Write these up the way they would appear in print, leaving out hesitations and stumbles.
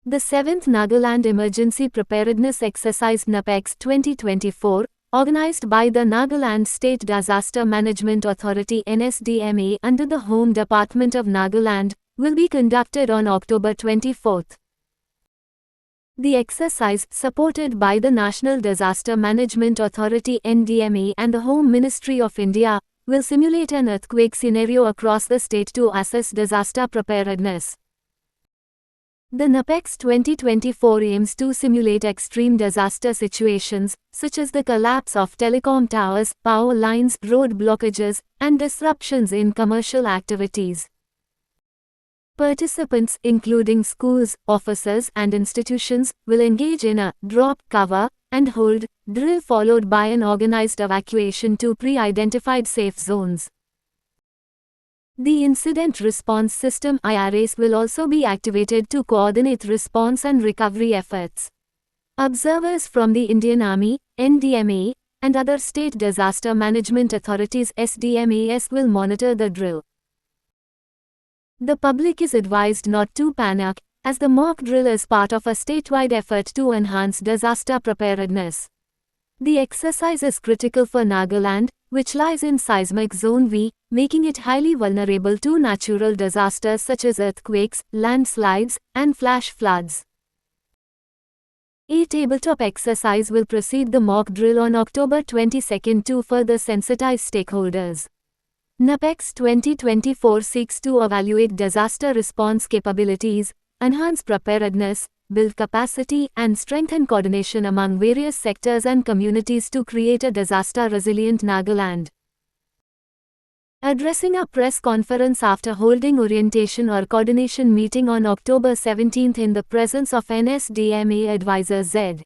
The 7th Nagaland Emergency Preparedness Exercise NEPEx 2024, organized by the Nagaland State Disaster Management Authority NSDMA under the Home Department of Nagaland, will be conducted on October 24. The exercise, supported by the National Disaster Management Authority NDMA and the Home Ministry of India, will simulate an earthquake scenario across the state to assess disaster preparedness. The NEPEx 2024 aims to simulate extreme disaster situations, such as the collapse of telecom towers, power lines, road blockages, and disruptions in commercial activities. Participants, including schools, offices, and institutions, will engage in a drop, cover, and hold drill followed by an organized evacuation to pre-identified safe zones. The Incident Response System (IRS) will also be activated to coordinate response and recovery efforts. Observers from the Indian Army, NDMA, and other state disaster management authorities (SDMAs) will monitor the drill. The public is advised not to panic, as the mock drill is part of a statewide effort to enhance disaster preparedness. The exercise is critical for Nagaland, which lies in seismic zone V, making it highly vulnerable to natural disasters such as earthquakes, landslides, and flash floods. A tabletop exercise will precede the mock drill on October 22 to further sensitize stakeholders. NEPEx 2024 seeks to evaluate disaster response capabilities, enhance preparedness, build capacity, and strengthen coordination among various sectors and communities to create a disaster-resilient Nagaland. Addressing a press conference after holding orientation or coordination meeting on October 17 in the presence of NSDMA advisor Z.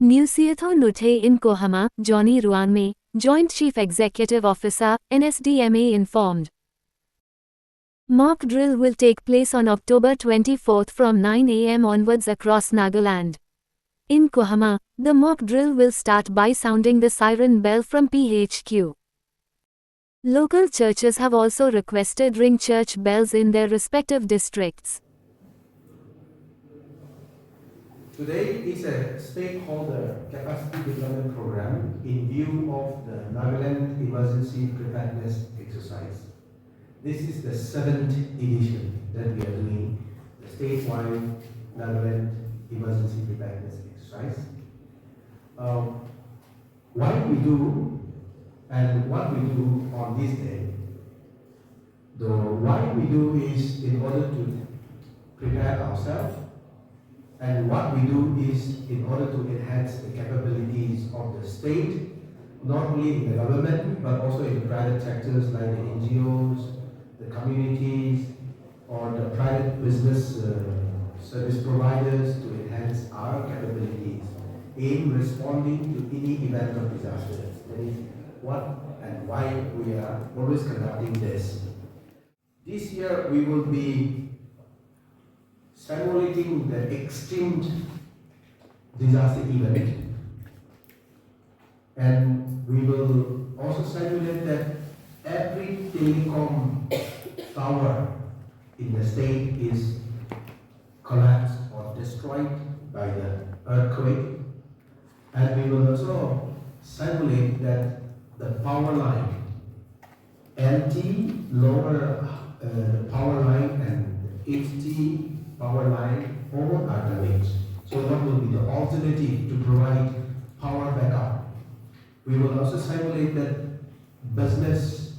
Nusieto Nuthe in Kohima, Johnny Ruanme, Joint Chief Executive Officer, NSDMA informed. Mock drill will take place on October 24 from 9 am onwards across Nagaland. In Kohima, the mock drill will start by sounding the siren bell from PHQ. Local churches have also requested ring church bells in their respective districts. Today is a stakeholder capacity development program in view of the Nagaland Emergency Preparedness Exercise. This is the 7th edition that we are doing, the statewide Nagaland Emergency Preparedness Exercise. Why we do and what we do on this day, the why we do is in order to prepare ourselves, and what we do is in order to enhance the capabilities of the state, not only in the government, but also in the private sectors like the NGOs, the communities, or the private business service providers to enhance our capabilities in responding to any event of disaster. That is what and why we are always conducting this. This year we will be simulating the extreme disaster event, and we will also simulate that every telecom tower in the state is collapsed or destroyed by the earthquake, and we will also simulate that the power line, LT lower power line and HT power line, all are damaged. So what will be the alternative to provide power backup? We will also simulate that businesses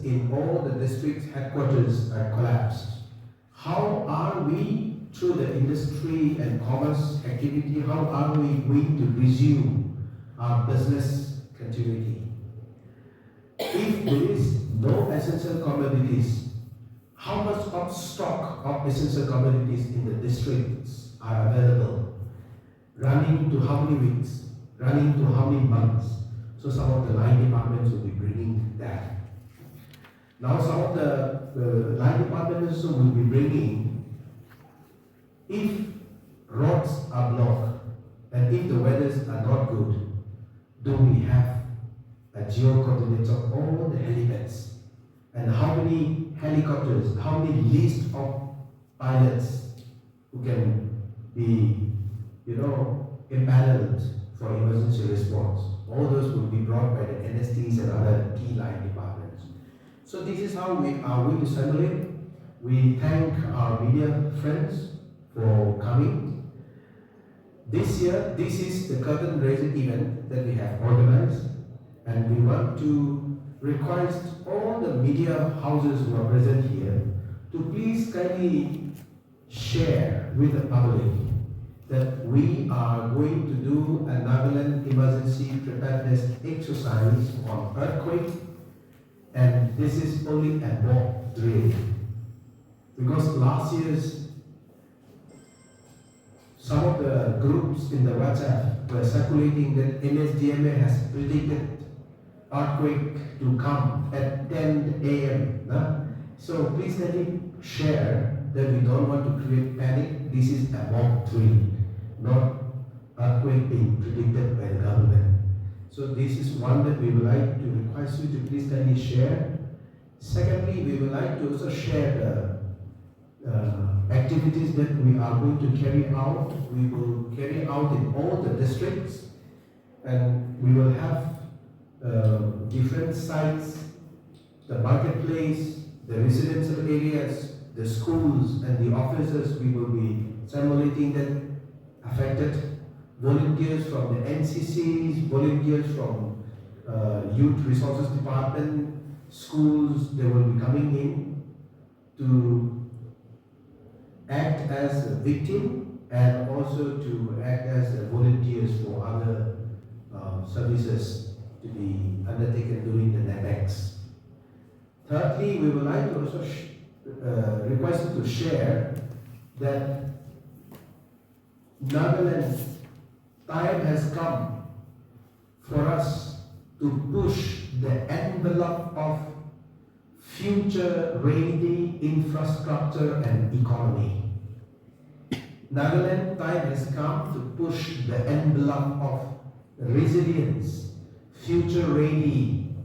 in all the district headquarters are collapsed. How are we, through the industry and commerce activity, how are we going to resume our business continuity? If there is no essential commodities, how much of stock of essential commodities in the districts are available? Running to how many weeks? Running to how many months? So some of the line departments will be bringing that. Now some of the line departments will be bringing, if roads are blocked and if the weathers are not good, do we have a geo-coordinates of all the helipads? And how many helicopters, how many list of pilots who can be, empaneled for emergency response. All those will be brought by the NSTs and other key line departments. So this is how we are going to assemble it. We thank our media friends for coming. This year, this is the curtain raising event that we have organized, and we want to request all the media houses who are present here to please kindly share with the public that we are going to do a Nagaland Emergency Preparedness Exercise on earthquake, and this is only a mock drill. Because last year's some of the groups in the WhatsApp were circulating that NSDMA has predicted earthquake to come at 10 a.m. So please kindly share that we don't want to create panic. This is a mock drill, not earthquake being predicted by the government. So this is one that we would like to request you to please kindly share. Secondly, we would like to also share the activities that we are going to carry out. We will carry out in all the districts, and we will have different sites, the marketplace, the residential areas, the schools and the offices. We will be simulating that affected. Volunteers from the NCCs, volunteers from Youth Resources Department, schools, they will be coming in to act as a victim and also to act as volunteers for other services to be undertaken during the NEPEx. Thirdly, we would like to also request you to share that Nagaland, time has come for us to push the envelope of future-ready infrastructure and economy. Nagaland, time has come to push the envelope of resilience, future-ready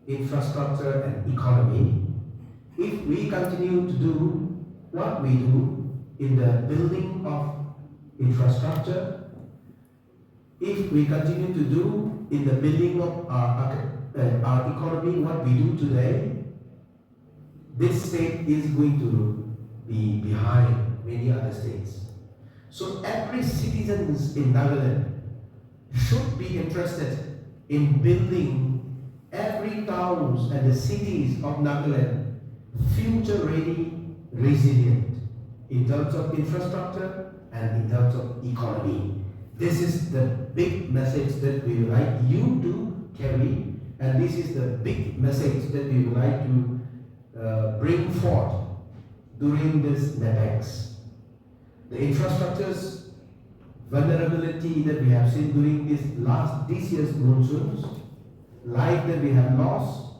infrastructure and economy. If we continue to do what we do in the building of infrastructure, if we continue to do in the building of our economy what we do today, this state is going to be behind many other states. So every citizen in Nagaland should be interested in building every towns and the cities of Nagaland future-ready, resilient in terms of infrastructure and in terms of economy. This is the big message that we would like you to carry, and this is the big message that we would like to bring forth during this NEPEx. The infrastructure's vulnerability that we have seen during this year's monsoons, life that we have lost,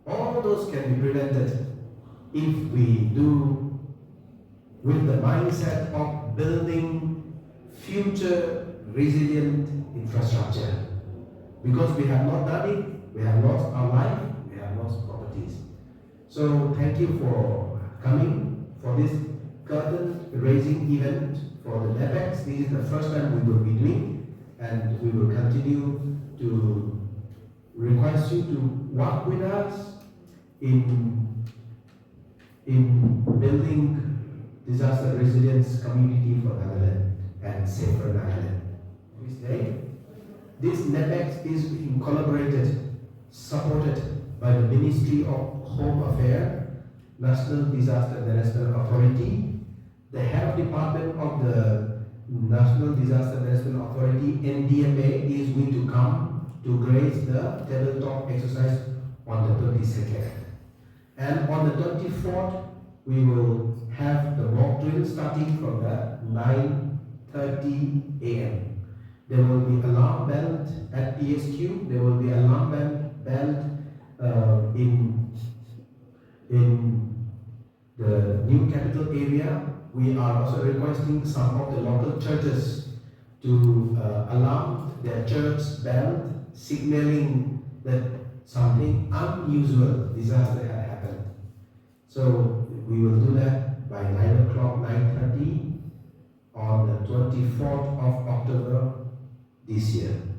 all those can be prevented if we do with the mindset of building future resilient infrastructure. Because we have not done it, we have lost our life, we have lost properties. So thank you for coming for this curtain raising event for the NEPEx. This is the first time we will be doing, and we will continue to request you to work with us in building disaster resilience community for Nagaland and safer Nagaland. This NEPEx is being collaborated, supported by the Ministry of Home Affairs, National Disaster Management Authority, the Health Department of the National Disaster Management Authority, NDMA, is going to come to grace the tabletop exercise on the 22nd. And on the 24th, we will have the mock drill starting from the 9:30 a.m. There will be alarm bell at PHQ. There will be alarm bell in the new capital area. We are also requesting some of the local churches to alarm their church bell, signaling that something unusual disaster had happened. So we will do that by 9 o'clock, 9:30 24th of October this year.